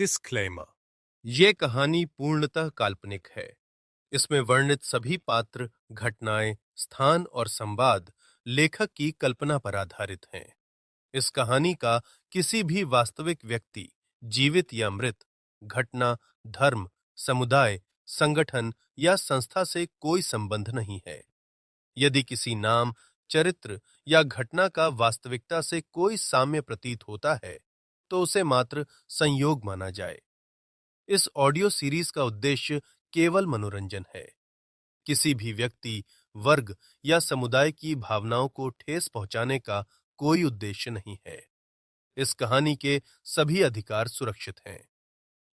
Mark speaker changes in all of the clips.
Speaker 1: Disclaimer. ये कहानी पूर्णतः काल्पनिक है। इसमें वर्णित सभी पात्र, घटनाएं, स्थान और संवाद लेखक की कल्पना पर आधारित हैं। इस कहानी का किसी भी वास्तविक व्यक्ति, जीवित या मृत, घटना, धर्म, समुदाय, संगठन या संस्था से कोई संबंध नहीं है। यदि किसी नाम, चरित्र या घटना का वास्तविकता से कोई साम्य प्रतीत होता है, तो उसे मात्र संयोग माना जाए। इस ऑडियो सीरीज का उद्देश्य केवल मनोरंजन है। किसी भी व्यक्ति, वर्ग या समुदाय की भावनाओं को ठेस पहुंचाने का कोई उद्देश्य नहीं है। इस कहानी के सभी अधिकार सुरक्षित हैं।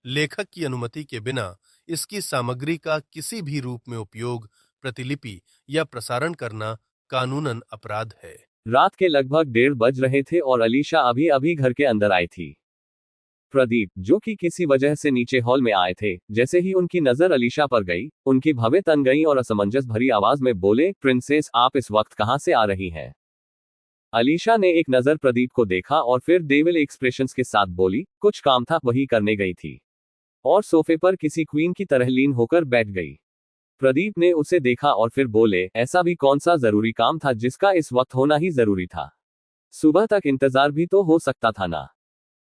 Speaker 1: लेखक की अनुमति के बिना इसकी सामग्री का किसी भी रूप में उपयोग, प्रतिलिपि या प्रसारण करना कानूनन अपराध है।
Speaker 2: रात के लगभग 1:30 बज रहे थे और अलीशा अभी अभी घर के अंदर आई थी। प्रदीप, जो कि किसी वजह से नीचे हॉल में आए थे, जैसे ही उनकी नजर अलीशा पर गई, उनकी भवें तन गईं और असमंजस भरी आवाज में बोले, प्रिंसेस, आप इस वक्त कहां से आ रही हैं? अलीशा ने एक नजर प्रदीप को देखा और फिर डेविल एक्सप्रेशंस के साथ बोली, कुछ काम था, वही करने गई थी। और सोफे पर किसी क्वीन की तरह लीन होकर बैठ गई। प्रदीप ने उसे देखा और फिर बोले, ऐसा भी कौन सा जरूरी काम था जिसका इस वक्त होना ही जरूरी था? सुबह तक इंतजार भी तो हो सकता था ना।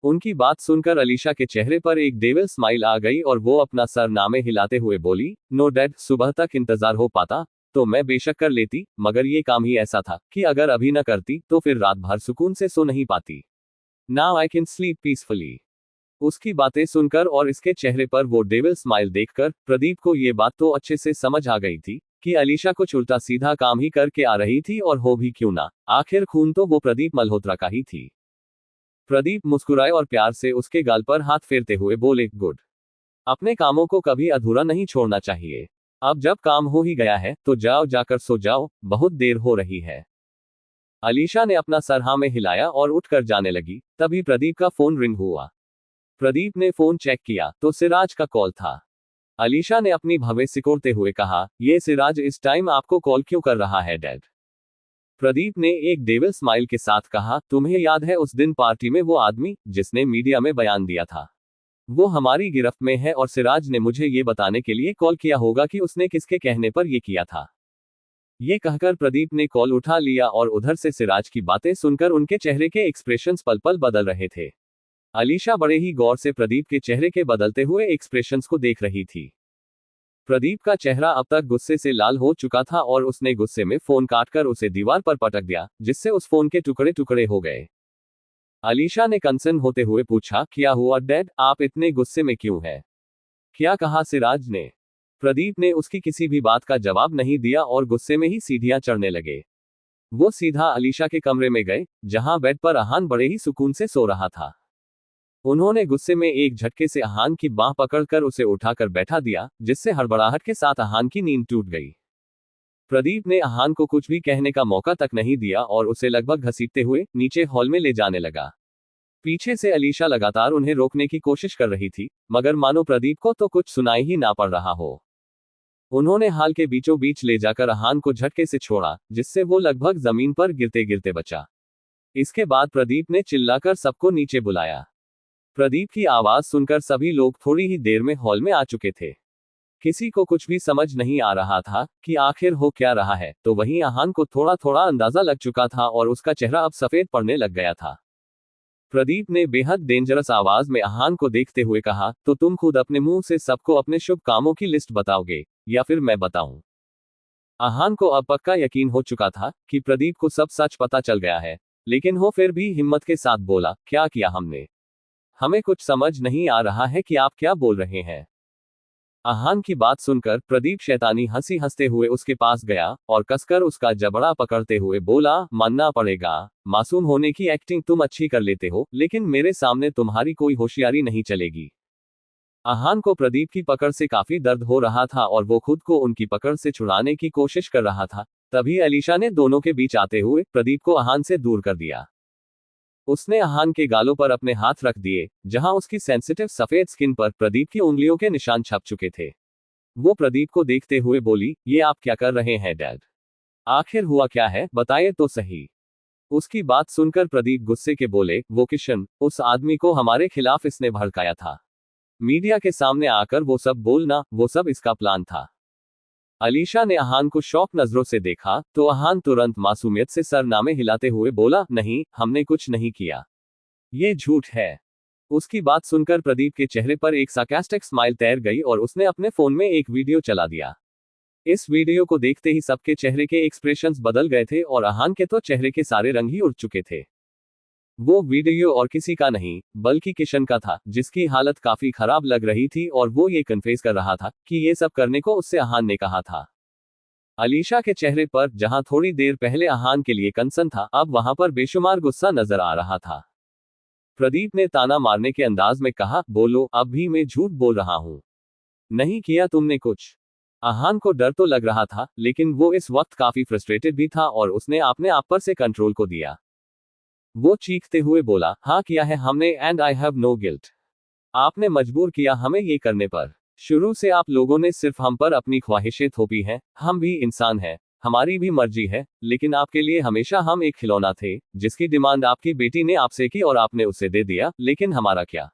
Speaker 2: उनकी बात सुनकर अलीशा के चेहरे पर एक डेविल स्माइल आ गई और वो अपना सर नामे हिलाते हुए बोली, नो डैड, सुबह तक इंतजार हो पाता तो मैं बेशक कर लेती, मगर ये काम ही ऐसा था कि अगर अभी न करती तो फिर रात भर सुकून से सो नहीं पाती। Now I can sleep peacefully. उसकी बातें सुनकर और इसके चेहरे पर वो डेविल स्माइल देखकर प्रदीप को ये बात तो अच्छे से समझ आ गई थी कि अलीशा कुछ उल्टा सीधा काम ही करके आ रही थी, और हो भी क्यों ना, आखिर खून तो वो प्रदीप मल्होत्रा का ही थी। प्रदीप मुस्कुराए और प्यार से उसके गाल पर हाथ फेरते हुए बोले, गुड। अपने कामों को कभी अधूरा नहीं छोड़ना चाहिए। अब जब काम हो ही गया है तो जाओ, जाकर सो जाओ, बहुत देर हो रही है। अलीशा ने अपना सर हाँ में हिलाया और उठकर जाने लगी। तभी प्रदीप का फोन रिंग हुआ। प्रदीप ने फोन चेक किया तो सिराज का कॉल था। अलीशा ने अपनी भवें सिकोड़ते हुए कहा, ये सिराज इस टाइम आपको कॉल क्यों कर रहा है डैड? प्रदीप ने एक डेविल स्माइल के साथ कहा, तुम्हें याद है उस दिन पार्टी में वो आदमी जिसने मीडिया में बयान दिया था? वो हमारी गिरफ्त में है और सिराज ने मुझे ये बताने के लिए कॉल किया होगा कि उसने किसके कहने पर ये किया था। ये कहकर प्रदीप ने कॉल उठा लिया और उधर से सिराज की बातें सुनकर उनके चेहरे के एक्सप्रेशंस पल पल बदल रहे थे। अलीशा बड़े ही गौर से प्रदीप के चेहरे के बदलते हुए एक्सप्रेशंस को देख रही थी। प्रदीप का चेहरा अब तक गुस्से से लाल हो चुका था और उसने गुस्से में फोन काटकर उसे दीवार पर पटक दिया, जिससे उस फोन के टुकड़े टुकड़े हो गए। अलीशा ने कंसर्न होते हुए पूछा, क्या हुआ डैड, आप इतने गुस्से में क्यों हैं? क्या कहा सिराज ने? प्रदीप ने उसकी किसी भी बात का जवाब नहीं दिया और गुस्से में ही सीढ़ियां चढ़ने लगे। वो सीधा अलीशा के कमरे में गए, जहां बेड पर अहान बड़े ही सुकून से सो रहा था। उन्होंने गुस्से में एक झटके से अहान की बांह पकड़कर उसे उठाकर बैठा दिया, जिससे हड़बड़ाहट के साथ अहान की नींद टूट गई। प्रदीप ने अहान को कुछ भी कहने का मौका तक नहीं दिया और उसे लगभग घसीटते हुए नीचे हॉल में ले जाने लगा। पीछे से अलीशा लगातार उन्हें रोकने की कोशिश कर रही थी, मगर मानो प्रदीप को तो कुछ सुनाई ही ना पड़ रहा हो। उन्होंने हाल के बीचों बीच ले जाकर अहान को झटके से छोड़ा, जिससे वो लगभग जमीन पर गिरते गिरते बचा। इसके बाद प्रदीप ने चिल्लाकर सबको नीचे बुलाया। प्रदीप की आवाज सुनकर सभी लोग थोड़ी ही देर में हॉल में आ चुके थे। किसी को कुछ भी समझ नहीं आ रहा था कि आखिर हो क्या रहा है, तो वहीं अहान को थोड़ा थोड़ा अंदाजा लग चुका था और उसका चेहरा अब सफेद पड़ने लग गया था। प्रदीप ने बेहद डेंजरस आवाज में अहान को देखते हुए कहा, तो तुम खुद अपने मुंह से सबको अपने शुभ कामों की लिस्ट बताओगे या फिर मैं बताऊं? अहान को अब पक्का यकीन हो चुका था कि प्रदीप को सब सच पता चल गया है, लेकिन वो फिर भी हिम्मत के साथ बोला, क्या किया हमने? हमें कुछ समझ नहीं आ रहा है कि आप क्या बोल रहे हैं। अहान की बात सुनकर प्रदीप शैतानी हंसी हंसते हुए उसके पास गया और कसकर उसका जबड़ा पकड़ते हुए बोला, मानना पड़ेगा, मासूम होने की एक्टिंग तुम अच्छी कर लेते हो, लेकिन मेरे सामने तुम्हारी कोई होशियारी नहीं चलेगी। अहान को प्रदीप की पकड़ से काफी दर्द हो रहा था और वो खुद को उनकी पकड़ से छुड़ाने की कोशिश कर रहा था। तभी अलीशा ने दोनों के बीच आते हुए प्रदीप को अहान से दूर कर दिया। उसने अहान के गालों पर अपने हाथ रख दिए, जहां उसकी सेंसिटिव सफेद स्किन पर प्रदीप की उंगलियों के निशान छप चुके थे। वो प्रदीप को देखते हुए बोली, ये आप क्या कर रहे हैं डैड? आखिर हुआ क्या है, बताइए तो सही। उसकी बात सुनकर प्रदीप गुस्से के बोले, वो किशन, उस आदमी को हमारे खिलाफ इसने भड़काया था। मीडिया के सामने आकर वो सब बोलना, वो सब इसका प्लान था। अलीशा ने अहान को शौक नजरों से देखा तो अहान तुरंत मासूमियत से सरनामे हिलाते हुए बोला, नहीं, हमने कुछ नहीं किया, ये झूठ है। उसकी बात सुनकर प्रदीप के चेहरे पर एक सार्कास्टिक स्माइल तैर गई और उसने अपने फोन में एक वीडियो चला दिया। इस वीडियो को देखते ही सबके चेहरे के एक्सप्रेशंस बदल गए थे और अहान के तो चेहरे के सारे रंग ही उड़ चुके थे। वो वीडियो और किसी का नहीं बल्कि किशन का था, जिसकी हालत काफी खराब लग रही थी और वो ये कन्फेस कर रहा था कि ये सब करने को उससे अहान ने कहा था। अलीशा के चेहरे पर जहां थोड़ी देर पहले अहान के लिए कंसर्न था, अब वहां पर बेशुमार गुस्सा नजर आ रहा था। प्रदीप ने ताना मारने के अंदाज में कहा, बोलो, अब भी मैं झूठ बोल रहा हूं। नहीं किया तुमने कुछ। अहान को डर तो लग रहा था, लेकिन वो इस वक्त काफी फ्रस्ट्रेटेड भी था और उसने अपने आप पर से कंट्रोल को दिया। वो चीखते हुए बोला, हाँ किया है हमने, and I have no guilt. आपने मजबूर किया हमें ये करने पर। शुरू से आप लोगों ने सिर्फ हम पर अपनी ख्वाहिशें थोपी हैं। हम भी इंसान हैं, हमारी भी मर्जी है, लेकिन आपके लिए हमेशा हम एक खिलौना थे, जिसकी डिमांड आपकी बेटी ने आपसे की और आपने उसे दे दिया। लेकिन हमारा क्या?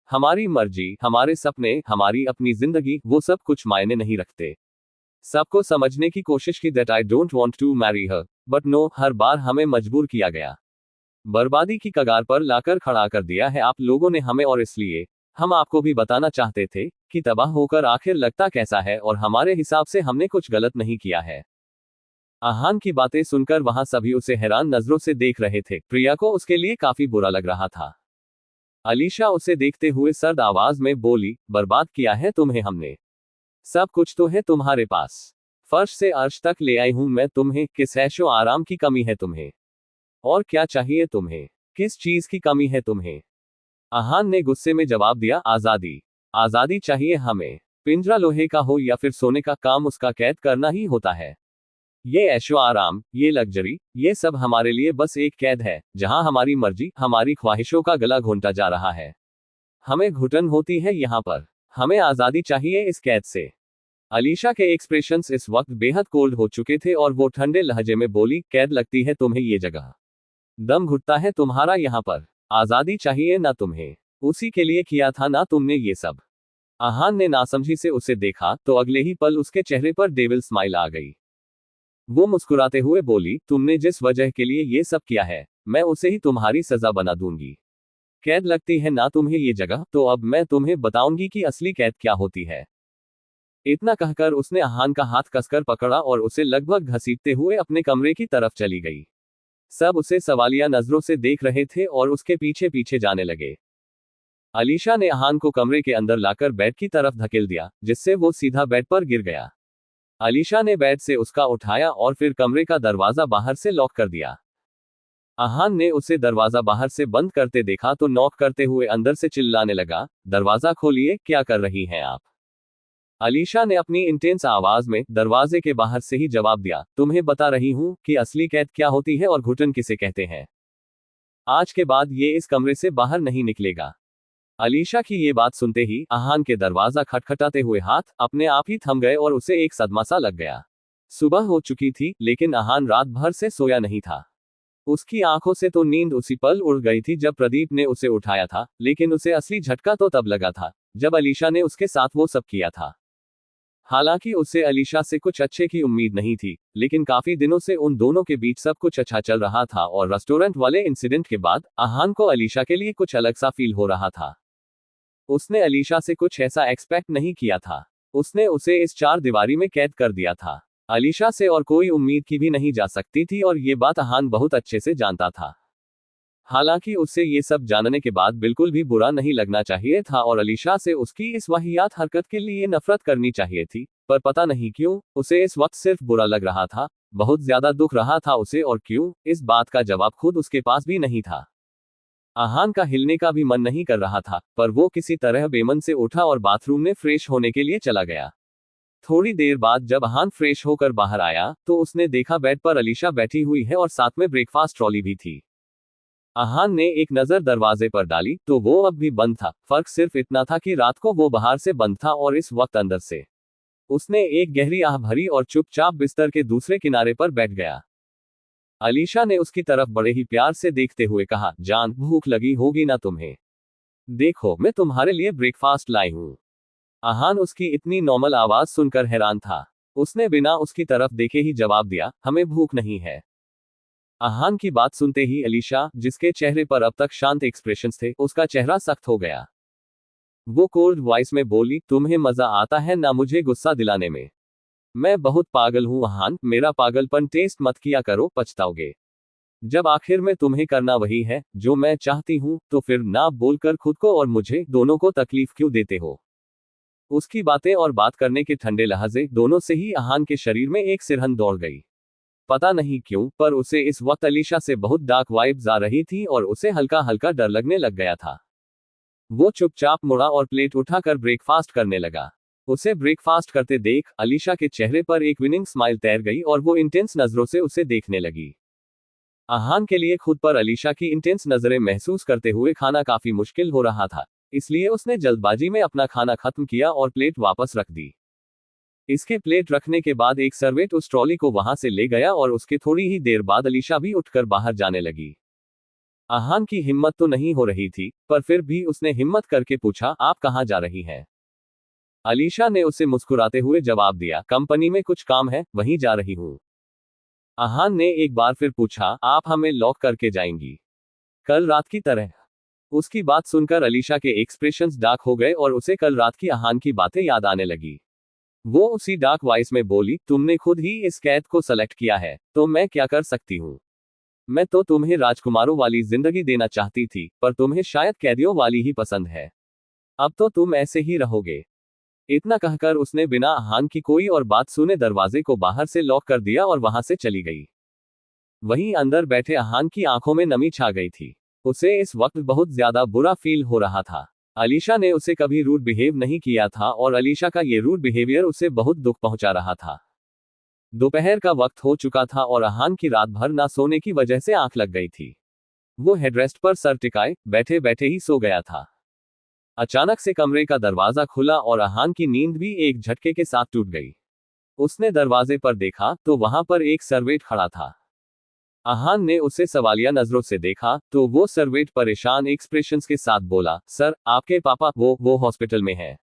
Speaker 2: हमारी मर्जी, हमारे सपने, हमारी अपनी जिंदगी, वो सब कुछ मायने नहीं रखते। सबको समझने की कोशिश की that I don't want to marry her, but no, हर बार हमें मजबूर किया गया। बर्बादी की कगार पर लाकर खड़ा कर दिया है आप लोगों ने हमें, और इसलिए हम आपको भी बताना चाहते थे कि तबाह होकर आखिर लगता कैसा है, और हमारे हिसाब से हमने कुछ गलत नहीं किया है। अहान की बातें सुनकर वहां सभी उसे हैरान नजरों से देख रहे थे। प्रिया को उसके लिए काफी बुरा लग रहा था। अलीशा उसे देखते हुए सर्द आवाज में बोली, बर्बाद किया है तुम्हें हमने। सब कुछ तो है तुम्हारे पास, फर्श से अर्श तक ले आई हूं मैं तुम्हें। किस ऐशो आराम की कमी है तुम्हें? और क्या चाहिए तुम्हें? किस चीज की कमी है तुम्हें? अहान ने गुस्से में जवाब दिया, आजादी। आजादी चाहिए हमें। पिंजरा लोहे का हो या फिर सोने का, काम उसका कैद करना ही होता है। ये ऐशो आराम, ये लग्जरी, ये सब हमारे लिए बस एक कैद है, जहां हमारी मर्जी, हमारी ख्वाहिशों का गला घोंटा जा रहा है। हमें घुटन होती है यहां पर। हमें आजादी चाहिए इस कैद से। अलीशा के एक्सप्रेशंस इस वक्त बेहद कोल्ड हो चुके थे और वो ठंडे लहजे में बोली, कैद लगती है तुम्हें ये जगह। दम घुटता है तुम्हारा यहां पर। आजादी चाहिए ना तुम्हें? उसी के लिए किया था ना तुमने ये सब? अहान ने नासमझी से उसे देखा तो अगले ही पल उसके चेहरे पर डेविल स्माइल आ गई। वो मुस्कुराते हुए बोली, तुमने जिस वजह के लिए ये सब किया है, मैं उसे ही तुम्हारी सजा बना दूंगी। कैद लगती है ना तुम्हें ये जगह, तो अब मैं तुम्हें बताऊंगी कि असली कैद क्या होती है। इतना कहकर उसने अहान का हाथ कसकर पकड़ा और उसे लगभग घसीटते हुए अपने कमरे की तरफ चली गई। सब उसे सवालिया नजरों से देख रहे थे और उसके पीछे पीछे जाने लगे। अलीशा ने अहान को कमरे के अंदर लाकर बेड की तरफ धकेल दिया, जिससे वो सीधा बेड पर गिर गया। अलीशा ने बेड से उसका उठाया और फिर कमरे का दरवाजा बाहर से लॉक कर दिया। अहान ने उसे दरवाजा बाहर से बंद करते देखा तो नॉक करते हुए अंदर से चिल्लाने लगा, दरवाजा खोलिए, क्या कर रही हैं आप? अलीशा ने अपनी इंटेंस आवाज में दरवाजे के बाहर से ही जवाब दिया, तुम्हें बता रही हूं कि असली कैद क्या होती है और घुटन किसे कहते हैं। आज के बाद ये इस कमरे से बाहर नहीं निकलेगा। अलीशा की ये बात सुनते ही अहान के दरवाजा खटखटाते हुए हाथ अपने आप ही थम गए और उसे एक सदमा सा लग गया। सुबह हो चुकी थी, लेकिन अहान रात भर से सोया नहीं था। उसकी आंखों से तो नींद उसी पल उड़ गई थी जब प्रदीप ने उसे उठाया था, लेकिन उसे असली झटका तो तब लगा था जब अलीशा ने उसके साथ वो सब किया था। हालांकि उसे अलीशा से कुछ अच्छे की उम्मीद नहीं थी, लेकिन काफी दिनों से उन दोनों के बीच सब कुछ अच्छा चल रहा था और रेस्टोरेंट वाले इंसिडेंट के बाद अहान को अलीशा के लिए कुछ अलग सा फील हो रहा था। उसने अलीशा से कुछ ऐसा एक्सपेक्ट नहीं किया था। उसने उसे इस चार दीवारी में कैद कर दिया था। अलीशा से और कोई उम्मीद की भी नहीं जा सकती थी और ये बात अहान बहुत अच्छे से जानता था। हालांकि उसे ये सब जानने के बाद बिल्कुल भी बुरा नहीं लगना चाहिए था और अलीशा से उसकी इस वाहियात हरकत के लिए नफरत करनी चाहिए थी, पर पता नहीं क्यों उसे इस वक्त सिर्फ बुरा लग रहा था। बहुत ज्यादा दुख रहा था उसे, और क्यों, इस बात का जवाब खुद उसके पास भी नहीं था। अहान का हिलने का भी मन नहीं कर रहा था, पर वो किसी तरह बेमन से उठा और बाथरूम में फ्रेश होने के लिए चला गया। थोड़ी देर बाद जब अहान फ्रेश होकर बाहर आया तो उसने देखा बेड पर अलीशा बैठी हुई है और साथ में ब्रेकफास्ट ट्रॉली भी थी। अहान ने एक नजर दरवाजे पर डाली तो वो अब भी बंद था। फर्क सिर्फ इतना था कि रात को वो बाहर से बंद था और इस वक्त अंदर से। उसने एक गहरी आह भरी और चुपचाप बिस्तर के दूसरे किनारे पर बैठ गया। अलीशा ने उसकी तरफ बड़े ही प्यार से देखते हुए कहा, जान, भूख लगी होगी ना तुम्हें? देखो, मैं तुम्हारे लिए ब्रेकफास्ट लाई हूँ। आहान उसकी इतनी नॉर्मल आवाज सुनकर हैरान था। उसने बिना उसकी तरफ देखे ही जवाब दिया, हमें भूख नहीं है। आहान की बात सुनते ही अलीशा, जिसके चेहरे पर अब तक शांत एक्सप्रेशंस थे, उसका चेहरा सख्त हो गया। वो कोल्ड वॉइस में बोली, तुम्हें मजा आता है ना मुझे गुस्सा दिलाने में। मैं बहुत पागल हूं आहान, मेरा पागलपन टेस्ट मत किया करो, पछताओगे। जब आखिर में तुम्हें करना वही है जो मैं चाहती हूं, तो फिर ना बोलकर खुद को और मुझे दोनों को तकलीफ क्यों देते हो। उसकी बातें और बात करने के ठंडे लहजे दोनों से ही आहान के शरीर में एक सिरहन दौड़ गई। पता नहीं क्यों, पर उसे इस वक्त अलीशा से बहुत डार्क वाइब्स आ रही थी और उसे हल्का हल्का डर लगने लग गया था। वो चुपचाप मुड़ा और प्लेट उठाकर ब्रेकफास्ट करने लगा। उसे ब्रेकफास्ट करते देख अलीशा के चेहरे पर एक विनिंग स्माइल तैर गई और वो इंटेंस नजरों से उसे देखने लगी। आहान के लिए खुद पर अलीशा की इंटेंस नजरें महसूस करते हुए खाना काफी मुश्किल हो रहा था, इसलिए उसने जल्दबाजी में अपना खाना खत्म किया और प्लेट वापस रख दी। इसके प्लेट रखने के बाद एक सर्वेंट उस ट्रॉली को वहां से ले गया और उसके थोड़ी ही देर बाद अलीशा भी उठकर बाहर जाने लगी। आहान की हिम्मत तो नहीं हो रही थी, पर फिर भी उसने हिम्मत करके पूछा, आप कहाँ जा रही हैं? अलीशा ने उसे मुस्कुराते हुए जवाब दिया, कंपनी में कुछ काम है, वहीं जा रही हूँ। आहान ने एक बार फिर पूछा, आप हमें लॉक करके जाएंगी? कल रात की तरह? उसकी बात सुनकर अलीशा के एक्सप्रेशंस डार्क हो गए और उसे कल रात की आहान की बातें याद आने लगी। वो उसी डार्क वॉइस में बोली, तुमने खुद ही इस कैद को सेलेक्ट किया है, तो मैं क्या कर सकती हूँ। मैं तो तुम्हें राजकुमारों वाली जिंदगी देना चाहती थी, पर तुम्हें शायद कैदियों वाली ही पसंद है। अब तो तुम ऐसे ही रहोगे। इतना कहकर उसने बिना आहान की कोई और बात सुने दरवाजे को बाहर से लॉक कर दिया और वहां से चली गई। वहीं अंदर बैठे आहान की आंखों में नमी छा गई थी। उसे इस वक्त बहुत ज्यादा बुरा फील हो रहा था। अलीशा ने उसे कभी रूड बिहेव नहीं किया था और अलीशा का ये रूड बिहेवियर उसे बहुत दुख पहुंचा रहा था। दोपहर का वक्त हो चुका था और आहान की रात भर ना सोने की वजह से आंख लग गई थी। वो हेडरेस्ट पर सर टिकाए बैठे बैठे ही सो गया था। अचानक से कमरे का दरवाजा खुला और आहान की नींद भी एक झटके के साथ टूट गई। उसने दरवाजे पर देखा तो वहां पर एक सर्वेंट खड़ा था। आहान ने उसे सवालिया नजरों से देखा तो वो सर्वेंट परेशान एक्सप्रेशंस के साथ बोला, सर आपके पापा वो हॉस्पिटल में हैं।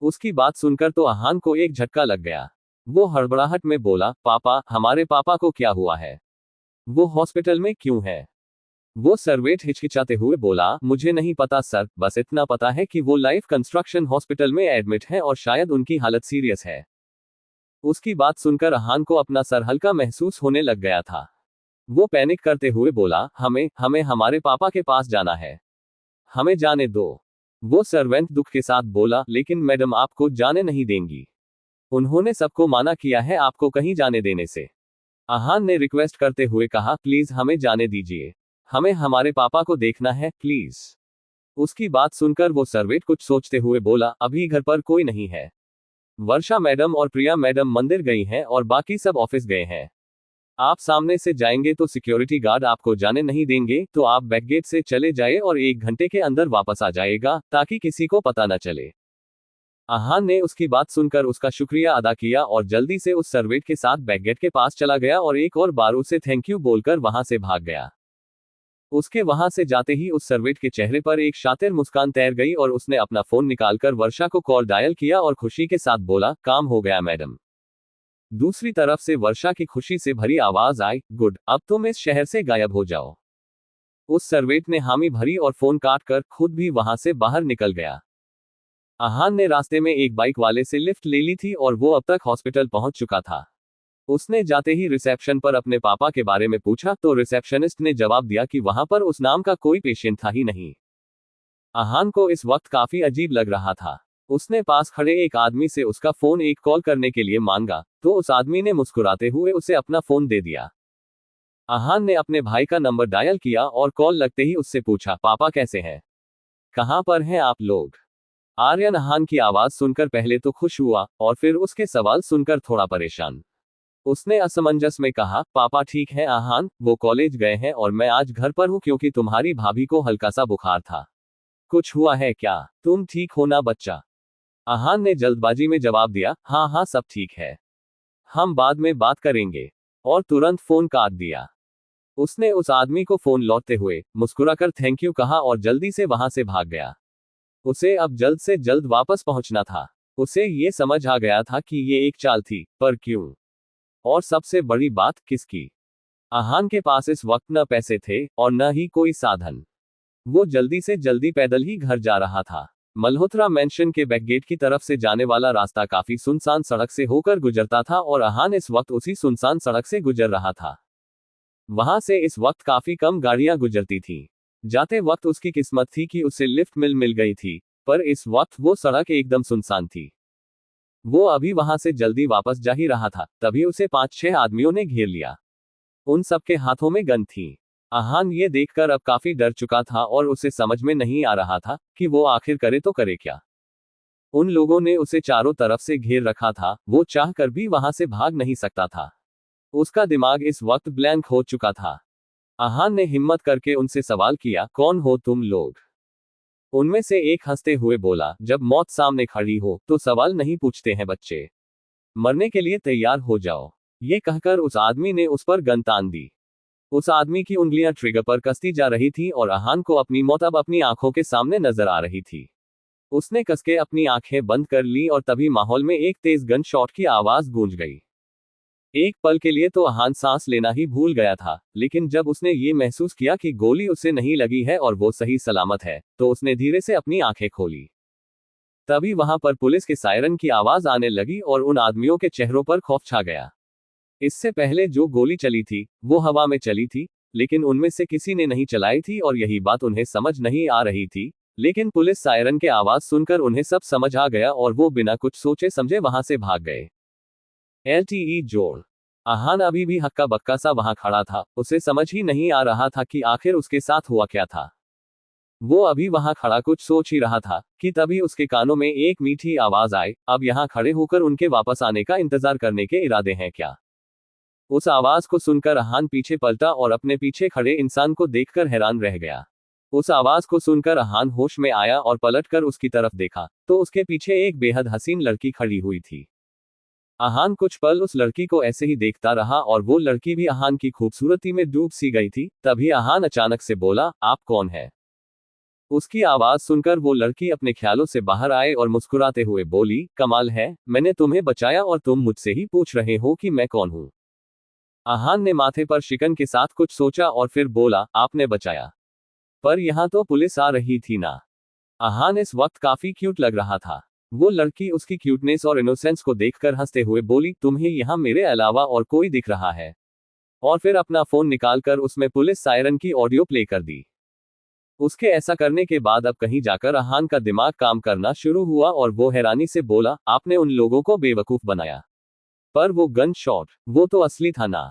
Speaker 2: उसकी बात सुनकर तो आहान को एक झटका लग गया। वो हड़बड़ाहट में बोला, पापा, हमारे पापा को क्या हुआ है? वो हॉस्पिटल में क्यों है? वो सर्वेंट हिचकिचाते हुए बोला, मुझे नहीं पता सर, बस इतना पता है कि वो लाइफ कंस्ट्रक्शन हॉस्पिटल में एडमिट है और शायद उनकी हालत सीरियस है। उसकी बात सुनकर आहान को अपना सर हल्का महसूस होने लग गया था। वो पैनिक करते हुए बोला, हमें हमें हमारे पापा के पास जाना है। हमें जाने दो। वो सर्वेंट दुख के साथ बोला, लेकिन मैडम आपको जाने नहीं देंगी। उन्होंने सबको माना किया है आपको कहीं जाने देने से। आहान ने रिक्वेस्ट करते हुए कहा, प्लीज हमें जाने दीजिए। हमें हमारे पापा को देखना है, प्लीज। उसकी बात सुनकर वो सर्वेंट कुछ सोचते हुए बोला, अभी घर पर कोई नहीं है। वर्षा मैडम और प्रिया मैडम मंदिर गई हैं और बाकी सब ऑफिस गए हैं। आप सामने से जाएंगे तो सिक्योरिटी गार्ड आपको जाने नहीं देंगे, तो आप बैक गेट से चले जाए और 1 घंटे के अंदर वापस आ जाएगा, ताकि किसी को पता न चले। आहान ने उसकी बात सुनकर उसका शुक्रिया अदा किया और जल्दी से उस सर्वेंट के साथ बैक गेट के पास चला गया और एक और बार उसे थैंक यू बोलकर वहां से भाग गया। उसके वहां से जाते ही उस सर्वेंट के चेहरे पर एक शातिर मुस्कान तैर गई और उसने अपना फोन निकालकर वर्षा को कॉल डायल किया और खुशी के साथ बोला, काम हो गया मैडम। दूसरी तरफ से वर्षा की खुशी से भरी आवाज आई, गुड, अब तुम इस शहर से गायब हो जाओ। उस सर्वेंट ने हामी भरी और फोन काट कर खुद भी वहां से बाहर निकल गया। आहान ने रास्ते में एक बाइक वाले से लिफ्ट ले ली थी और वो अब तक हॉस्पिटल पहुंच चुका था। उसने जाते ही रिसेप्शन पर अपने पापा के बारे में पूछा तो रिसेप्शनिस्ट ने जवाब दिया कि वहां पर उस नाम का कोई पेशेंट था ही नहीं। आहान को इस वक्त काफी अजीब लग रहा था। उसने पास खड़े एक आदमी से उसका फोन एक कॉल करने के लिए मांगा, तो उस आदमी ने मुस्कुराते हुए उसे अपना फोन दे दिया। आहान ने अपने भाई का नंबर डायल किया और कॉल लगते ही उससे पूछा, पापा कैसे हैं? कहां पर हैं आप लोग? आर्यन आहान की आवाज सुनकर पहले तो खुश हुआ और फिर उसके सवाल सुनकर थोड़ा परेशान। उसने असमंजस में कहा, पापा ठीक है आहान, वो कॉलेज गए हैं और मैं आज घर पर हूं क्योंकि तुम्हारी भाभी को हल्का सा बुखार था। कुछ हुआ है क्या? तुम ठीक हो ना बच्चा? आहान ने जल्दबाजी में जवाब दिया, हाँ हाँ सब ठीक है। हम बाद में बात करेंगे। और तुरंत फोन काट दिया। उसने उस आदमी को फोन लौटते हुए मुस्कुराकर थैंक यू कहा और जल्दी से वहां से भाग गया। उसे अब जल्द से जल्द वापस पहुंचना था। उसे ये समझ आ गया था कि ये एक चाल थी, पर क्यों? और सबसे बड़ी बात, किसकी? आहान के पास इस वक्त न पैसे थे और न ही कोई साधन। वो जल्दी से जल्दी पैदल ही घर जा रहा था। मल्होत्रा मैंशन के बैकगेट की तरफ से जाने वाला रास्ता काफी सुनसान सड़क से होकर गुजरता था और आहान इस वक्त उसी सुनसान सड़क से गुजर रहा था। वहां से इस वक्त काफी कम गाड़ियां गुजरती थीं। जाते वक्त उसकी किस्मत थी कि उसे लिफ्ट मिल गई थी, पर इस वक्त वो सड़क एकदम सुनसान थी। वो अभी वहां से जल्दी वापस जा ही रहा था, तभी उसे 5-6 आदमियों ने घेर लिया। उन सबके हाथों में गन थी। आहान ये देखकर अब काफी डर चुका था और उसे समझ में नहीं आ रहा था कि वो आखिर करे तो करे क्या। उन लोगों ने उसे चारों तरफ से घेर रखा था, वो चाह कर भी वहां से भाग नहीं सकता था। उसका दिमाग इस वक्त ब्लैंक हो चुका था। आहान ने हिम्मत करके उनसे सवाल किया, कौन हो तुम लोग? उनमें से एक हंसते हुए बोला, जब मौत सामने खड़ी हो तो सवाल नहीं पूछते हैं बच्चे, मरने के लिए तैयार हो जाओ। ये कहकर उस आदमी ने उस पर गन तान दी। उस आदमी की उंगलियां ट्रिगर पर कसती जा रही थी और आहान को अपनी मौत अब अपनी आंखों के सामने नजर आ रही थी। उसने कसके अपनी आंखें बंद कर ली और तभी माहौल में एक तेज गन शॉट की आवाज गूंज गई। एक पल के लिए तो आहान सांस लेना ही भूल गया था, लेकिन जब उसने ये महसूस किया कि गोली उसे नहीं लगी है और वो सही सलामत है, तो उसने धीरे से अपनी आंखें खोली। तभी वहां पर पुलिस के सायरन की आवाज आने लगी और उन आदमियों के चेहरों पर खौफ छा गया। इससे पहले जो गोली चली थी वो हवा में चली थी, लेकिन उनमें से किसी ने नहीं चलाई थी और यही बात उन्हें समझ नहीं आ रही थी। लेकिन पुलिस सायरन के आवाज सुनकर उन्हें सब समझ आ गया और वो बिना कुछ सोचे समझे वहां से भाग गए। LTE जोड़। आहान अभी भी हक्का बक्का सा वहां खड़ा था, उसे समझ ही नहीं आ रहा था कि आखिर उसके साथ हुआ क्या था। वो अभी वहां खड़ा कुछ सोच ही रहा था कि तभी उसके कानों में एक मीठी आवाज आई, अब यहां खड़े होकर उनके वापस आने का इंतजार करने के इरादे हैं क्या? उस आवाज को सुनकर आहान पीछे पलटा और अपने पीछे खड़े इंसान को देखकर हैरान रह गया। उस आवाज को सुनकर आहान होश में आया और पलटकर उसकी तरफ देखा, तो उसके पीछे एक बेहद हसीन लड़की खड़ी हुई थी। आहान कुछ पल उस लड़की को ऐसे ही देखता रहा और वो लड़की भी आहान की खूबसूरती में डूब सी गई थी। तभी आहान अचानक से बोला, आप कौन है? उसकी आवाज सुनकर वो लड़की अपने ख्यालों से बाहर आए और मुस्कुराते हुए बोली, कमाल है, मैंने तुम्हें बचाया और तुम मुझसे ही पूछ रहे हो कि मैं कौन हूं। आहान ने माथे पर शिकन के साथ कुछ सोचा और फिर बोला, आपने बचाया, पर यहां तो पुलिस आ रही थी ना। आहान इस वक्त काफी क्यूट लग रहा था। वो लड़की उसकी क्यूटनेस और इनोसेंस को देखकर हंसते हुए बोली, तुम्हें यहां मेरे अलावा और कोई दिख रहा है? और फिर अपना फोन निकालकर उसमें पुलिस सायरन की ऑडियो प्ले कर दी। उसके ऐसा करने के बाद अब कहीं जाकर आहान का दिमाग काम करना शुरू हुआ और वो हैरानी से बोला, आपने उन लोगों को बेवकूफ बनाया, पर वो गन शॉट, वो तो असली था ना?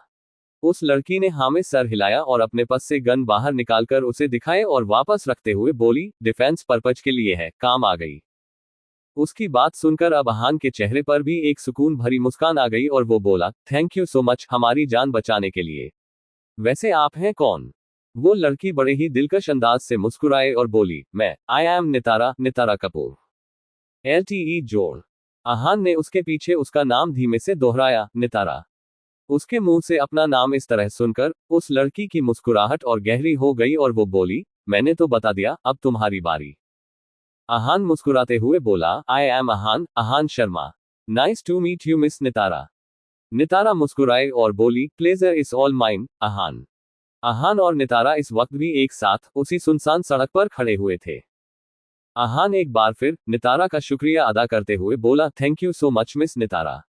Speaker 2: उस लड़की ने हाँ में सर हिलाया और अपने पास से गन बाहर निकालकर उसे दिखाए और वापस रखते हुए बोली, डिफेंस पर्पज के लिए है, काम आ गई। उसकी बात सुनकर अब आहान के चेहरे पर भी एक सुकून भरी मुस्कान आ गई और वो बोला, थैंक यू सो मच हमारी जान बचाने के लिए। वैसे आप हैं कौन? वो लड़की बड़े ही दिलकश अंदाज से मुस्कुराए और बोली, मैं I am Nitara Kapoor. LTE जोड़। आहान ने उसके पीछे उसका नाम धीमे से दोहराया, नितारा। उसके मुंह से अपना नाम इस तरह सुनकर उस लड़की की मुस्कुराहट और गहरी हो गई और वो बोली, मैंने तो बता दिया, अब तुम्हारी बारी। आहान मुस्कुराते हुए बोला, I am Aahan Sharma. Nice to meet you miss Nitara. Nitara मुस्कुराए और बोली, pleasure is all mine, Aahan. Aahan और नितारा इस वक्त भी एक साथ उसी सुनसान सड़क पर खड़े हुए थे। आहान एक बार फिर नितारा का शुक्रिया अदा करते हुए बोला, thank you so much miss Nitara.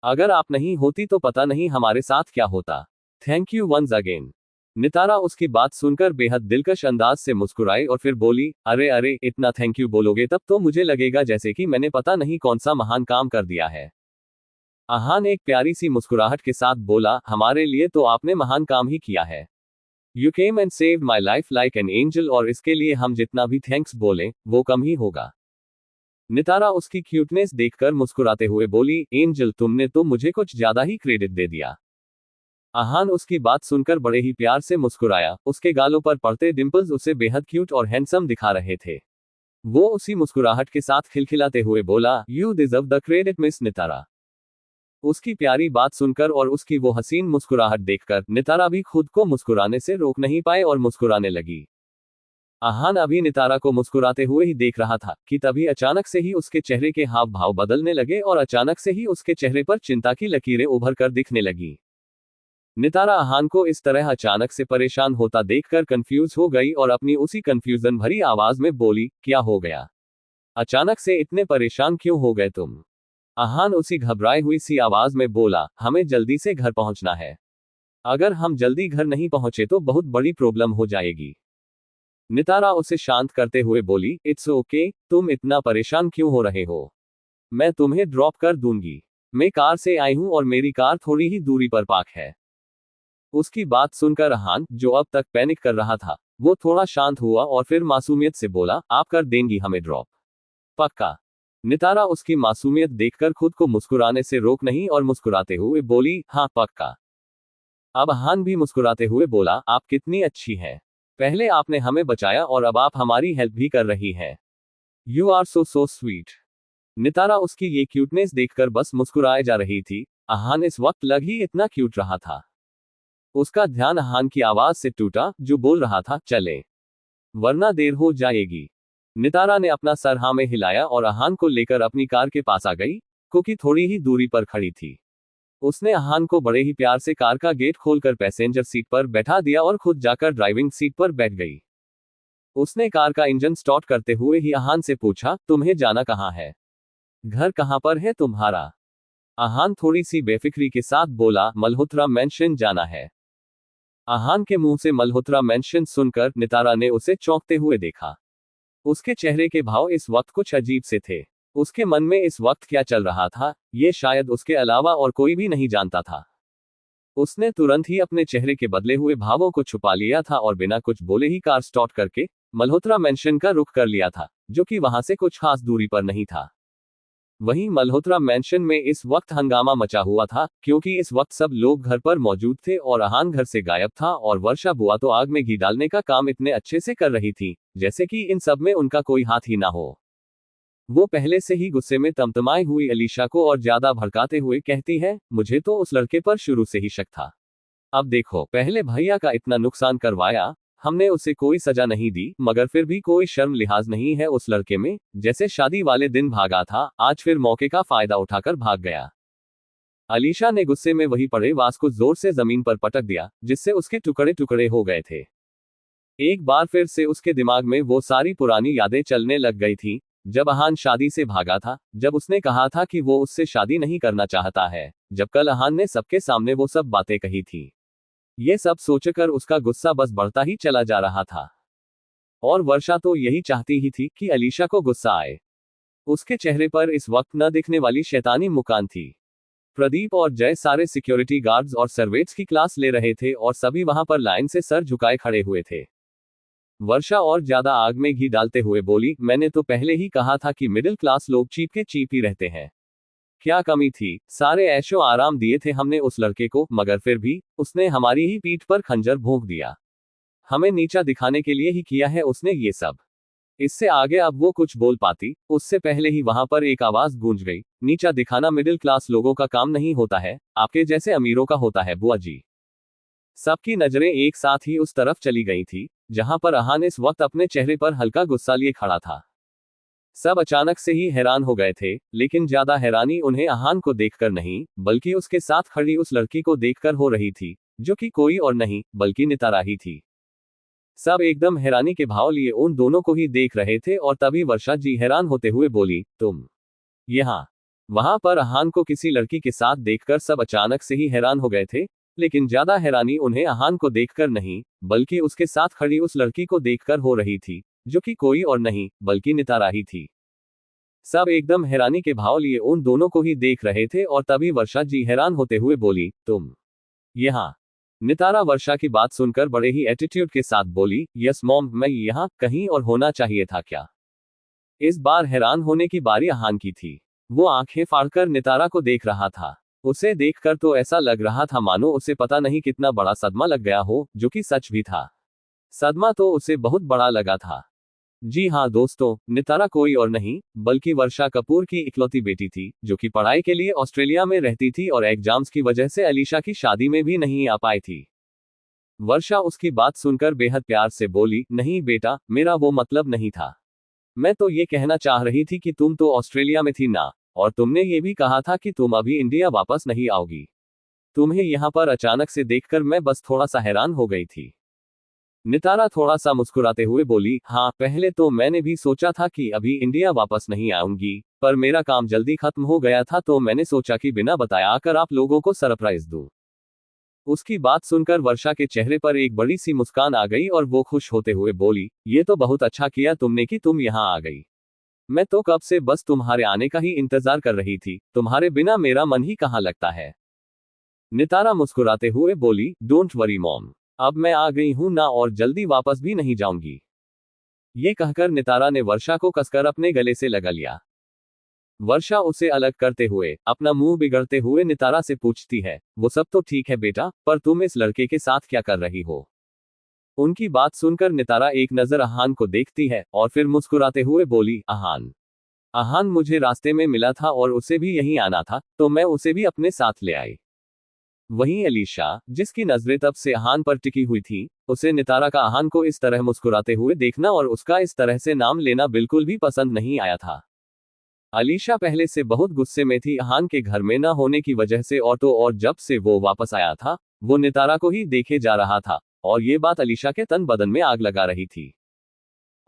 Speaker 2: अगर आप नहीं होती तो पता नहीं हमारे साथ क्या होता। Thank you once again. Nitara उसकी बात सुनकर बेहद दिलकश अंदाज से मुस्कुराई और फिर बोली, अरे अरे, इतना थैंक यू बोलोगे तब तो मुझे लगेगा जैसे कि मैंने पता नहीं कौन सा महान काम कर दिया है। आहान एक प्यारी सी मुस्कुराहट के साथ बोला, हमारे लिए तो आपने महान काम ही किया है। You came and saved my life like an angel, और इसके लिए हम जितना भी थैंक्स बोलें वो कम ही होगा। नितारा उसकी क्यूटनेस देखकर मुस्कुराते हुए बोली, एंजल, तुमने तो मुझे कुछ ज्यादा ही क्रेडिट दे दिया। आहान उसकी बात सुनकर बड़े ही प्यार से मुस्कुराया, उसके गालों पर पड़ते डिंपल्स उसे बेहद क्यूट और हैंडसम दिखा रहे थे। वो उसी मुस्कुराहट के साथ खिलखिलाते हुए बोला, you deserve the credit miss Nitara. उसकी प्यारी बात सुनकर और उसकी वो हसीन मुस्कुराहट देखकर नितारा भी खुद को मुस्कुराने से रोक नहीं पाए और मुस्कुराने लगी। आहान अभी नितारा को मुस्कुराते हुए ही देख रहा था कि तभी अचानक से ही उसके चेहरे के हाव भाव बदलने लगे और अचानक से ही उसके चेहरे पर चिंता की लकीरें उभर कर दिखने लगी। नितारा आहान को इस तरह अचानक से परेशान होता देखकर कंफ्यूज हो गई और अपनी उसी कंफ्यूजन भरी आवाज में बोली, क्या हो गया? अचानक से इतने परेशान क्यों हो गए तुम? आहान उसी घबराई हुई सी आवाज में बोला, हमें जल्दी से घर पहुंचना है। अगर हम जल्दी घर नहीं पहुंचे तो बहुत बड़ी प्रॉब्लम हो जाएगी। नितारा उसे शांत करते हुए बोली, इट्स ओके, तुम इतना परेशान क्यों हो रहे हो? मैं तुम्हें ड्रॉप कर दूंगी। मैं कार से आई हूं और मेरी कार थोड़ी ही दूरी पर पार्क है। उसकी बात सुनकर आहान, जो अब तक पैनिक कर रहा था, वो थोड़ा शांत हुआ और फिर मासूमियत से बोला, आप कर देंगी हमें ड्रॉप? पक्का? नितारा उसकी मासूमियत देखकर खुद को मुस्कुराने से रोक नहीं और मुस्कुराते हुए बोली, हाँ पक्का। अब आहान भी मुस्कुराते हुए बोला, आप कितनी अच्छी हैं। पहले आपने हमें बचाया और अब आप हमारी हेल्प भी कर रही हैं। You are so sweet. Nitara उसकी ये क्यूटनेस देखकर बस मुस्कुराए जा रही थी। आहान इस वक्त लग ही इतना क्यूट रहा था। उसका ध्यान आहान की आवाज से टूटा, जो बोल रहा था, चले, वरना देर हो जाएगी। नितारा ने अपना सर हाँ में हिलाया और आहान को लेकर अपनी कार के पास आ गई, क्योंकि थोड़ी ही दूरी पर खड़ी थी। उसने आहान को बड़े ही प्यार से कार का गेट खोलकर पैसेंजर सीट पर बैठा दिया और खुद जाकर ड्राइविंग सीट पर बैठ गई। उसने कार का इंजन स्टार्ट करते हुए ही आहान से पूछा, तुम्हें जाना कहाँ है? घर कहाँ पर है तुम्हारा? आहान थोड़ी सी बेफिक्री के साथ बोला, मल्होत्रा मैंशन जाना है। आहान के मुंह से मल्होत्रा मैंशन सुनकर नितारा ने उसे चौंकते हुए देखा। उसके चेहरे के भाव इस वक्त कुछ अजीब से थे। उसके मन में इस वक्त क्या चल रहा था, ये शायद उसके अलावा और कोई भी नहीं जानता था। उसने तुरंत ही अपने चेहरे के बदले हुए भावों को छुपा लिया था और बिना कुछ बोले ही कार स्टार्ट करके मल्होत्रा मैंशन का रुख कर लिया था, जो कि वहां से कुछ खास दूरी पर नहीं था। वहीं मल्होत्रा मैंशन में इस वक्त हंगामा मचा हुआ था, क्योंकि इस वक्त सब लोग घर पर मौजूद थे और आहान घर से गायब था और वर्षा बुआ तो आग में घी डालने का काम इतने अच्छे से कर रही थी, जैसे कि इन सब में उनका कोई हाथ ही ना हो। वो पहले से ही गुस्से में तमतमाई हुई अलीशा को और ज्यादा भड़काते हुए कहती है, मुझे तो उस लड़के पर शुरू से ही शक था। अब देखो, पहले भैया का इतना नुकसान करवाया, हमने उसे कोई सजा नहीं दी, मगर फिर भी कोई शर्म लिहाज नहीं है उस लड़के में। जैसे शादी वाले दिन भागा था, आज फिर मौके का फायदा उठाकर भाग गया। अलीशा ने गुस्से में वही पड़े वास को जोर से जमीन पर पटक दिया, जिससे उसके टुकड़े टुकड़े हो गए थे। एक बार फिर से उसके दिमाग में वो सारी पुरानी यादें चलने लग गई थी, जब आहान शादी से भागा था, जब उसने कहा था कि वो उससे शादी नहीं करना चाहता है, जब कल आहान ने सबके सामने वो सब बातें कही थी। ये सब सोचकर उसका गुस्सा बस बढ़ता ही चला जा रहा था। और वर्षा तो यही चाहती ही थी कि अलीशा को गुस्सा आए। उसके चेहरे पर इस वक्त न दिखने वाली शैतानी मुस्कान थी। प्रदीप और जय सारे सिक्योरिटी गार्ड्स और सर्वेंट्स की क्लास ले रहे थे और सभी वहां पर लाइन से सर झुकाए खड़े हुए थे। वर्षा और ज्यादा आग में घी डालते हुए बोली, मैंने तो पहले ही कहा था कि मिडिल क्लास लोग चीप के चीप ही रहते हैं। क्या कमी थी? सारे ऐशो आराम दिए थे हमने उस लड़के को, मगर फिर भी उसने हमारी ही पीठ पर खंजर भोंक दिया। हमें नीचा दिखाने के लिए ही किया है उसने ये सब। इससे आगे अब वो कुछ बोल पाती, उससे पहले ही वहां पर एक आवाज गूंज गई, नीचा दिखाना मिडिल क्लास लोगों का काम नहीं होता है, आपके जैसे अमीरों का होता है बुआ जी। सबकी नजरें एक साथ ही उस तरफ चली गई थी, जहां पर आहान इस वक्त अपने चेहरे पर हल्का गुस्सा लिए खड़ा था। सब अचानक से ही हैरान हो गए थे, लेकिन ज्यादा हैरानी उन्हें आहान को देखकर नहीं, बल्कि उसके साथ खड़ी उस लड़की को देखकर हो रही थी, जो कि कोई और नहीं बल्कि नितारा ही थी। सब एकदम हैरानी के भाव लिए उन दोनों को ही देख रहे थे और तभी वर्षा जी हैरान होते हुए बोली, तुम यहाँ? वहां पर आहान को किसी लड़की के साथ देखकर सब अचानक से ही हैरान हो गए थे, लेकिन ज्यादा हैरानी उन्हें आहान को देखकर नहीं, बल्कि उसके साथ खड़ी उस लड़की को देखकर हो रही थी, जो कि कोई और नहीं बल्कि नितारा ही थी। सब एकदम हैरानी के भाव लिए उन दोनों को ही देख रहे थे और तभी वर्षा जी हैरान होते हुए बोली, तुम यहाँ? नितारा वर्षा की बात सुनकर बड़े ही एटीट्यूड के साथ बोली, यस मॉम, मैं यहाँ कहीं और होना चाहिए था क्या? इस बार हैरान होने की बारी आहान की थी। वो आंखें फाड़कर नितारा को देख रहा था। उसे देखकर तो ऐसा लग रहा था मानो उसे पता नहीं कितना बड़ा सदमा लग गया हो, जो कि सच भी था। सदमा तो उसे बहुत बड़ा लगा था। जी हाँ दोस्तों, नितारा कोई और नहीं बल्कि वर्षा कपूर की इकलौती बेटी थी, जो कि पढ़ाई के लिए ऑस्ट्रेलिया में रहती थी और एग्जाम्स की वजह से अलीशा की शादी में भी नहीं आ पाई थी। वर्षा उसकी बात सुनकर बेहद प्यार से बोली, नहीं बेटा, मेरा वो मतलब नहीं था। मैं तो ये कहना चाह रही थी कि तुम तो ऑस्ट्रेलिया में थी ना, और तुमने ये भी कहा था कि तुम अभी इंडिया वापस नहीं आओगी। तुम्हें यहाँ पर अचानक से देखकर मैं बस थोड़ा सा हैरान हो गई थी। नितारा थोड़ा सा मुस्कुराते हुए बोली, हाँ पहले तो मैंने भी सोचा था कि अभी इंडिया वापस नहीं आऊंगी, पर मेरा काम जल्दी खत्म हो गया था तो मैंने सोचा कि बिना बताए आकर आप लोगों को सरप्राइज दूं। उसकी बात सुनकर वर्षा के चेहरे पर एक बड़ी सी मुस्कान आ गई और वो खुश होते हुए बोली, ये तो बहुत अच्छा किया तुमने कि तुम यहाँ आ गई। मैं तो कब से बस तुम्हारे आने का ही इंतजार कर रही थी, तुम्हारे बिना मेरा मन ही कहाँ लगता है। नितारा मुस्कुराते हुए बोली, डोंट वरी मॉम, अब मैं आ गई हूं ना और जल्दी वापस भी नहीं जाऊंगी। ये कहकर नितारा ने वर्षा को कसकर अपने गले से लगा लिया। वर्षा उसे अलग करते हुए अपना मुंह बिगड़ते हुए नितारा से पूछती है, वो सब तो ठीक है बेटा, पर तुम इस लड़के के साथ क्या कर रही हो। उनकी बात सुनकर नितारा एक नजर आहान को देखती है और फिर मुस्कुराते हुए बोली, आहान। आहान मुझे रास्ते में मिला था और उसे भी यहीं आना था, तो मैं उसे भी अपने साथ ले आई। वहीं अलीशा, जिसकी नजरें तब से आहान पर टिकी हुई थी, उसे नितारा का आहान को इस तरह मुस्कुराते हुए देखना और उसका इस तरह से नाम लेना बिल्कुल भी पसंद नहीं आया था। अलीशा पहले से बहुत गुस्से में थी आहान के घर में न होने की वजह से, और जब से वो वापस आया था, वो नितारा को ही देखे जा रहा था, और ये बात अलीशा के तन बदन में आग लगा रही थी।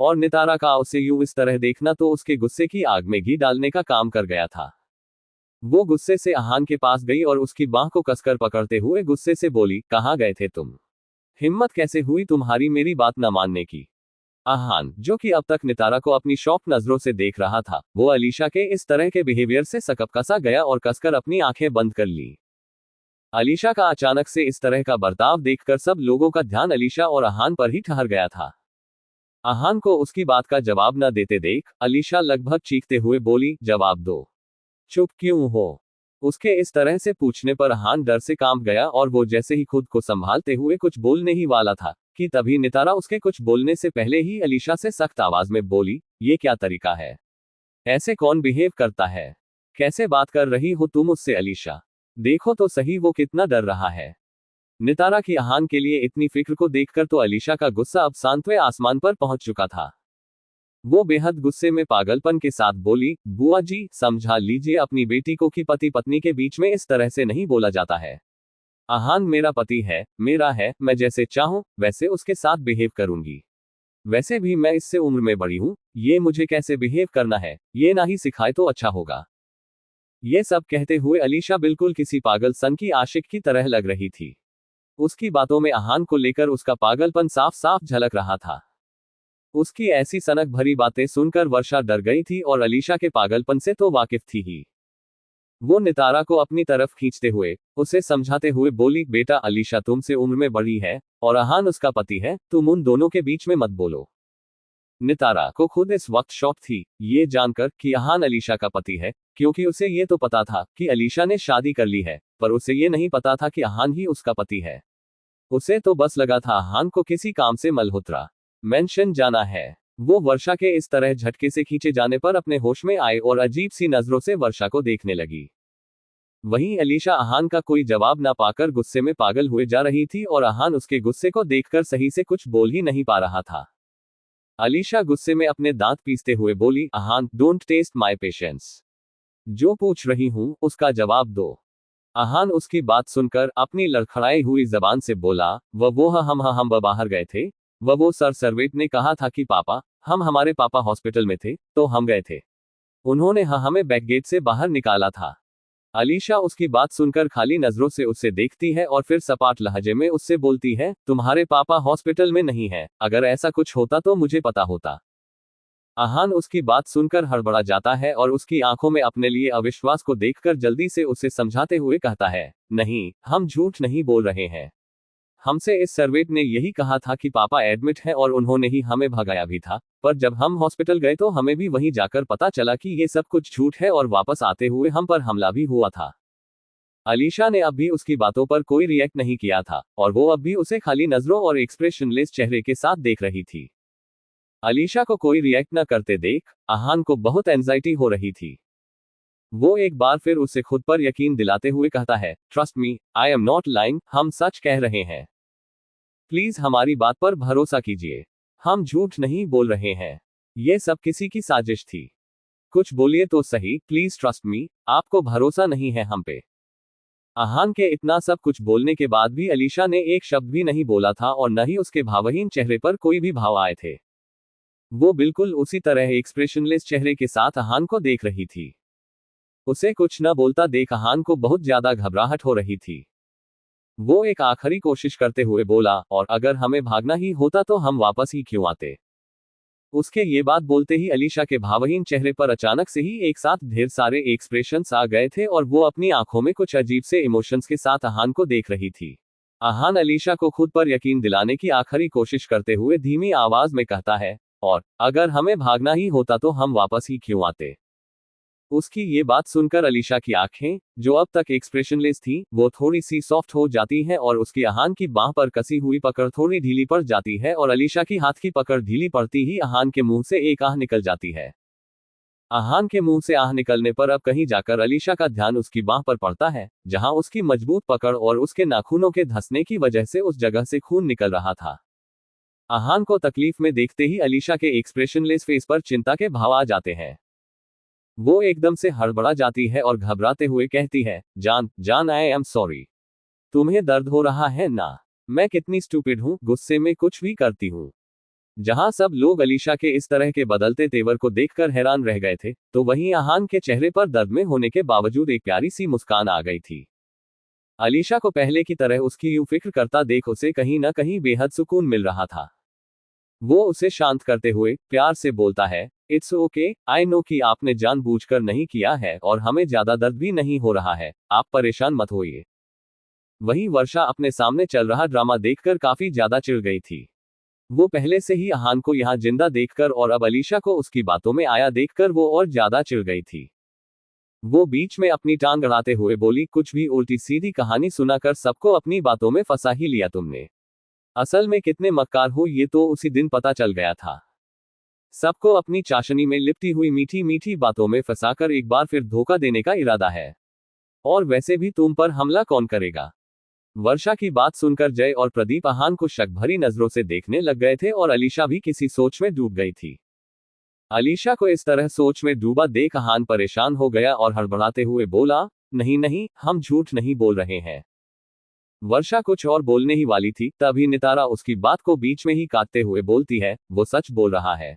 Speaker 2: और नितारा का उसे यूं इस तरह देखना तो उसके गुस्से की आग में घी डालने का काम कर गया था। वो गुस्से से आहान के पास गई और उसकी बाह को कसकर पकड़ते हुए गुस्से से बोली, कहाँ गए थे तुम? हिम्मत कैसे हुई तुम्हारी मेरी बात न मानने की? आहान, जो कि अब तक नितारा को अपनी शौक नजरों से देख रहा था, वो अलीशा के इस तरह के बिहेवियर से सकपकसा गया और कसकर अपनी आंखें बंद कर ली। अलीशा का अचानक से इस तरह का बर्ताव देखकर सब लोगों का ध्यान अलीशा और आहान पर ही ठहर गया था। आहान को उसकी बात का जवाब न देते देख अलीशा लगभग चीखते हुए बोली, जवाब दो। चुप क्यों हो? उसके इस तरह से पूछने पर आहान डर से कांप गया और वो जैसे ही खुद को संभालते हुए कुछ बोलने ही वाला था कि तभी नितारा उसके कुछ बोलने से पहले ही अलीशा से सख्त आवाज में बोली, ये क्या तरीका है? ऐसे कौन बिहेव करता है? कैसे बात कर रही हो तुम उससे अलीशा? देखो तो सही वो कितना डर रहा है। नितारा की आहान के लिए इतनी फिक्र को देखकर तो अलीशा का गुस्सा अब सांतवे आसमान पर पहुंच चुका था। वो बेहद गुस्से में पागलपन के साथ बोली, बुआ जी समझा लीजिए अपनी बेटी को कि पति पत्नी के बीच में इस तरह से नहीं बोला जाता है। आहान मेरा पति है, मेरा है, मैं जैसे चाहूं वैसे उसके साथ बिहेव करूंगी। वैसे भी मैं इससे उम्र में बड़ी हूं, ये मुझे कैसे बिहेव करना है ये ना ही सिखाए तो अच्छा होगा। ये सब कहते हुए अलीशा बिल्कुल किसी पागल सन की आशिक की तरह लग रही थी। उसकी बातों में आहान को लेकर उसका पागलपन साफ साफ झलक रहा था। उसकी ऐसी सनक भरी बातें सुनकर वर्षा डर गई थी और अलीशा के पागलपन से तो वाकिफ थी ही। वो नितारा को अपनी तरफ खींचते हुए उसे समझाते हुए बोली, बेटा अलीशा तुमसे उम्र में बड़ी है और आहान उसका पति है, तुम उन दोनों के बीच में मत बोलो। नितारा को खुद इस वक्त शौक थी ये जानकर कि आहान अलीशा का पति है, क्योंकि उसे ये तो पता था कि अलीशा ने शादी कर ली है, पर उसे ये नहीं पता था कि आहान ही उसका पति है। उसे तो बस लगा था आहान को किसी काम से मल्होत्रा मेंशन जाना है। वो वर्षा के इस तरह झटके से खींचे जाने पर अपने होश में आए और अजीब सी नजरों से वर्षा को देखने लगी। वहीं अलीशा आहान का कोई जवाब ना पाकर गुस्से में पागल हुए जा रही थी और आहान उसके गुस्से को देखकर सही से कुछ बोल ही नहीं पा रहा था। अलीशा गुस्से में अपने दांत पीसते हुए बोली, आहान डोंट टेस्ट माई पेशेंस। जो पूछ रही हूं उसका जवाब दो। आहान उसकी बात सुनकर अपनी लड़खड़ाई हुई जबान से बोला, हम बाहर गए थे। वो सर सर्वेंट ने कहा था कि पापा, हमारे पापा हॉस्पिटल में थे तो हम गए थे। उन्होंने हमें बैक गेट से बाहर निकाला था। अलीशा उसकी बात सुनकर खाली नजरों से उसे देखती है और फिर सपाट लहजे में उससे बोलती है, तुम्हारे पापा हॉस्पिटल में नहीं है, अगर ऐसा कुछ होता तो मुझे पता होता। आहान उसकी बात सुनकर हड़बड़ा जाता है और उसकी आंखों में अपने लिए अविश्वास को देखकर जल्दी से उसे समझाते हुए कहता है, नहीं, हम झूठ नहीं बोल रहे हैं। हमसे इस सर्वेंट ने यही कहा था कि पापा एडमिट है और उन्होंने ही हमें भगाया भी था, पर जब हम हॉस्पिटल गए तो हमें भी वहीं जाकर पता चला कि ये सब कुछ झूठ है और वापस आते हुए हम पर हमला भी हुआ था। अलीशा ने अब भी उसकी बातों पर कोई रिएक्ट नहीं किया था और वो अब भी उसे खाली नजरों और एक्सप्रेशनलेस चेहरे के साथ देख रही थी। अलीशा को कोई रिएक्ट न करते देख अहान को बहुत एंजाइटी हो रही थी। वो एक बार फिर उसे खुद पर यकीन दिलाते हुए कहता है, trust me, I am not lying, हम सच कह रहे हैं। प्लीज हमारी बात पर भरोसा कीजिए, हम झूठ नहीं बोल रहे हैं। ये सब किसी की साजिश थी। कुछ बोलिए तो सही, प्लीज ट्रस्ट मी, आपको भरोसा नहीं है हम पे। अहान के इतना सब कुछ बोलने के बाद भी अलीशा ने एक शब्द भी नहीं बोला था और न ही उसके भावहीन चेहरे पर कोई भी भाव आए थे। वो बिल्कुल उसी तरह एक्सप्रेशनलेस चेहरे के साथ अहान को देख रही थी। उसे कुछ न बोलता देख अहान को बहुत ज्यादा घबराहट हो रही थी। वो एक आखिरी कोशिश करते हुए बोला, और अगर हमें भागना ही होता तो हम वापस ही क्यों आते। उसके ये बात बोलते ही अलीशा के भावहीन चेहरे पर अचानक से ही एक साथ ढेर सारे एक्सप्रेशंस आ गए थे और वो अपनी आंखों में कुछ अजीब से इमोशंस के साथ अहान को देख रही थी। अहान अलीशा को खुद पर यकीन दिलाने की आखिरी कोशिश करते हुए धीमी आवाज में कहता है, और अगर हमें भागना ही होता तो हम वापस ही क्यों आते। उसकी ये बात सुनकर अलीशा की आंखें, जो अब तक एक्सप्रेशनलेस थी, वो थोड़ी सी सॉफ्ट हो जाती हैं और उसकी अहान की बाह पर कसी हुई पकड़ थोड़ी ढीली पड़ जाती है और अलीशा की हाथ की पकड़ ढीली पड़ती ही अहान के मुंह से एक आह निकल जाती है। अहान के मुंह से आह निकलने पर अब कहीं जाकर अलीशा का ध्यान उसकी बाह पर पड़ता है, जहां उसकी मजबूत पकड़ और उसके नाखूनों के धंसने की वजह से उस जगह से खून निकल रहा था। अहान को तकलीफ में देखते ही अलीशा के एक्सप्रेशनलेस फेस पर चिंता के भाव आ जाते हैं। वो एकदम से हड़बड़ा जाती है और घबराते हुए कहती है, जान जान, आई एम सॉरी। तुम्हें दर्द हो रहा है ना? मैं कितनी स्टूपिड हूँ, गुस्से में कुछ भी करती हूँ। जहां सब लोग अलीशा के इस तरह के बदलते तेवर को देखकर हैरान रह गए थे, तो वहीं अहान के चेहरे पर दर्द में होने के बावजूद एक प्यारी सी मुस्कान आ गई थी। अलीशा को पहले की तरह उसकी यूं फिक्र करता देख उसे कहीं ना कहीं बेहद सुकून मिल रहा था। वो उसे शांत करते हुए प्यार से बोलता है, इट्स ओके, आई नो कि आपने जानबूझकर नहीं किया है और हमें ज्यादा दर्द भी नहीं हो रहा है, आप परेशान मत होइए। वहीं वर्षा अपने सामने चल रहा ड्रामा देखकर काफी ज्यादा चिढ़ गई थी। वो पहले से ही अहान को यहाँ जिंदा देखकर और अब अलीशा को उसकी बातों में आया देखकर वो और ज्यादा चिढ़ गई थी। वो बीच में अपनी टांग अड़ाते हुए बोली, कुछ भी उल्टी सीधी कहानी सुनाकर सबको अपनी बातों में फंसा ही लिया तुमने। असल में कितने मक्कार हो ये तो उसी दिन पता चल गया था। सबको अपनी चाशनी में लिपटी हुई मीठी मीठी बातों में फंसाकर एक बार फिर धोखा देने का इरादा है। और वैसे भी तुम पर हमला कौन करेगा। वर्षा की बात सुनकर जय और प्रदीप अहान को शक भरी नजरों से देखने लग गए थे और अलीशा भी किसी सोच में डूब गई थी। अलीशा को इस तरह सोच में डूबा देख अहान परेशान हो गया और हड़बड़ाते हुए बोला, नहीं नहीं, हम झूठ नहीं बोल रहे हैं। वर्षा कुछ और बोलने ही वाली थी, तभी नितारा उसकी बात को बीच में ही काटते हुए बोलती है, वो सच बोल रहा है।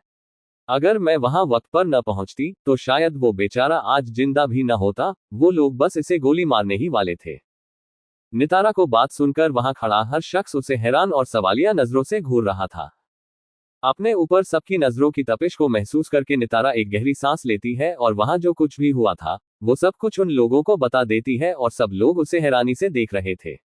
Speaker 2: अगर मैं वहां वक्त पर न पहुंचती तो शायद वो बेचारा आज जिंदा भी न होता, वो लोग बस इसे गोली मारने ही वाले थे। नितारा को बात सुनकर वहां खड़ा हर शख्स उसे हैरान और सवालिया नजरों से घूर रहा था। अपने ऊपर सबकी नजरों की तपिश को महसूस करके नितारा एक गहरी सांस लेती है और वहां जो कुछ भी हुआ था वो सब कुछ उन लोगों को बता देती है और सब लोग उसे हैरानी से देख रहे थे।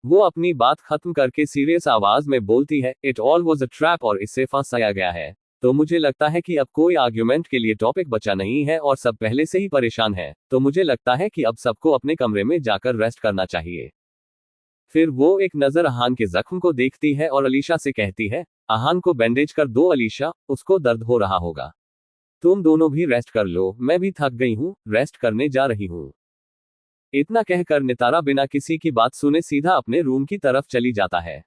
Speaker 2: वो अपनी बात खत्म करके सीरियस आवाज में बोलती है, it all was a trap और इससे फंसाया गया है। तो मुझे लगता है कि अब कोई आर्ग्यूमेंट के लिए टॉपिक बचा नहीं है और सब पहले से ही परेशान है, तो मुझे लगता है कि अब सबको अपने कमरे में जाकर रेस्ट करना चाहिए। फिर वो एक नजर अहान के जख्म को देखती है और अलीशा से कहती है, अहान को बैंडेज कर दो अलीशा, उसको दर्द हो रहा होगा। तुम दोनों भी रेस्ट कर लो, मैं भी थक गई हूँ, रेस्ट करने जा रही हूँ। इतना कहकर नितारा बिना किसी की बात सुने सीधा अपने रूम की तरफ चली जाता है।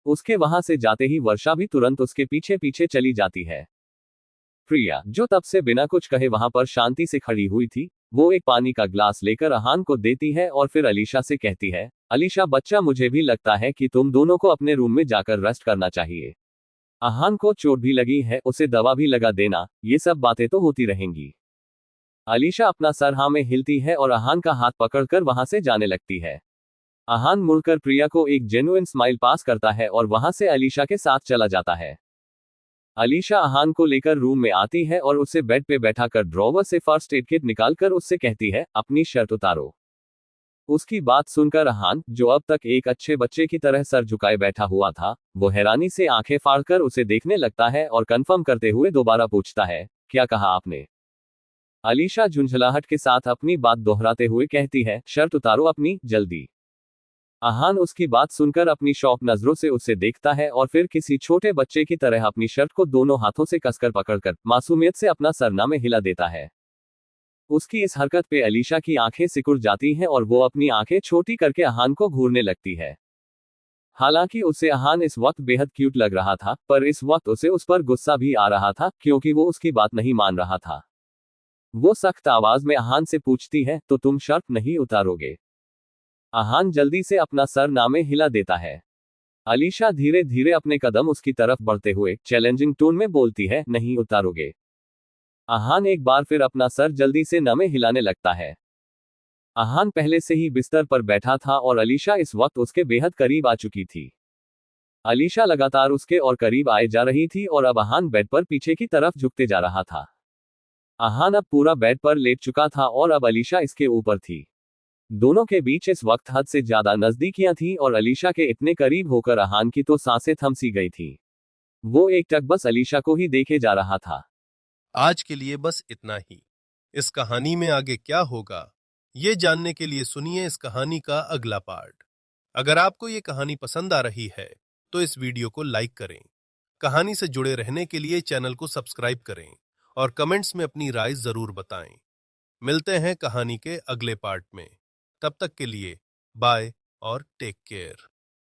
Speaker 2: उसके वहां से जाते ही वर्षा भी तुरंत उसके पीछे पीछे चली जाती है। प्रिया, जो तब से बिना कुछ कहे वहां पर शांति से खड़ी हुई थी, वो एक पानी का ग्लास लेकर अहान को देती है और फिर अलीशा से कहती है, अलीशा बच्चा, मुझे भी लगता है कि तुम दोनों को अपने रूम में जाकर रेस्ट करना चाहिए। अहान को चोट भी लगी है, उसे दवा भी लगा देना, ये सब बातें तो होती रहेंगी। अलीशा अपना सर हाँ में हिलती है और अहान का हाथ पकड़कर वहां से जाने लगती है। अहान मुड़कर प्रिया को एक जेन्युइन स्माइल पास करता है और वहां से अलीशा के साथ चला जाता है। अलीशा अहान को लेकर रूम में आती है और उसे बेड पे बैठाकर ड्रॉवर से फर्स्ट एड किट निकालकर उससे कहती है, अपनी शर्ट उतारो। उसकी बात सुनकर अहान, जो अब तक एक अच्छे बच्चे की तरह सर झुकाए बैठा हुआ था, वो हैरानी से आंखें फाड़कर उसे देखने लगता है और कंफर्म करते हुए दोबारा पूछता है, क्या कहा आपने? अलीशा झुंझलाहट के साथ अपनी बात दोहराते हुए कहती है, शर्ट उतारो अपनी, जल्दी। अहान उसकी बात सुनकर अपनी शौक नजरों से उसे देखता है और फिर किसी छोटे बच्चे की तरह अपनी शर्ट को दोनों हाथों से कसकर पकड़कर मासूमियत से अपना सरनामे हिला देता है। उसकी इस हरकत पे अलीशा की आंखें सिकुड़ जाती हैं और वो अपनी आंखें छोटी करके अहान को घूरने लगती है। हालांकि उसे अहान इस वक्त बेहद क्यूट लग रहा था, पर इस वक्त उसे उस पर गुस्सा भी आ रहा था क्योंकि वो उसकी बात नहीं मान रहा था। वो सख्त आवाज में अहान से पूछती है, तो तुम शर्ट नहीं उतारोगे? अहान जल्दी से अपना सरनामे हिला देता है। अलीशा धीरे धीरे अपने कदम उसकी तरफ बढ़ते हुए चैलेंजिंग टोन में बोलती है, नहीं उतारोगे? अहान एक बार फिर अपना सर जल्दी से नमे हिलाने लगता है। अहान पहले से ही बिस्तर पर बैठा था और अलीशा इस वक्त उसके बेहद करीब आ चुकी थी। अलीशा लगातार उसके और करीब आए जा रही थी और अब अहान बेड पर पीछे की तरफ झुकते जा रहा था। अहान अब पूरा बेड पर लेट चुका था और अब अलीशा इसके ऊपर थी। दोनों के बीच इस वक्त हद से ज्यादा नजदीकियां थीं और अलीशा के इतने करीब होकर अहान की तो सांसें थम सी गई थी। वो एकटक बस अलीशा को ही देखे जा रहा था।
Speaker 1: आज के लिए बस इतना ही। इस कहानी में आगे क्या होगा, ये जानने के लिए सुनिए इस कहानी का अगला पार्ट। अगर आपको ये कहानी पसंद आ रही है तो इस वीडियो को लाइक करें, कहानी से जुड़े रहने के लिए चैनल को सब्सक्राइब करें और कमेंट्स में अपनी राय जरूर बताएं। मिलते हैं कहानी के अगले पार्ट में। तब तक के लिए बाय और टेक केयर।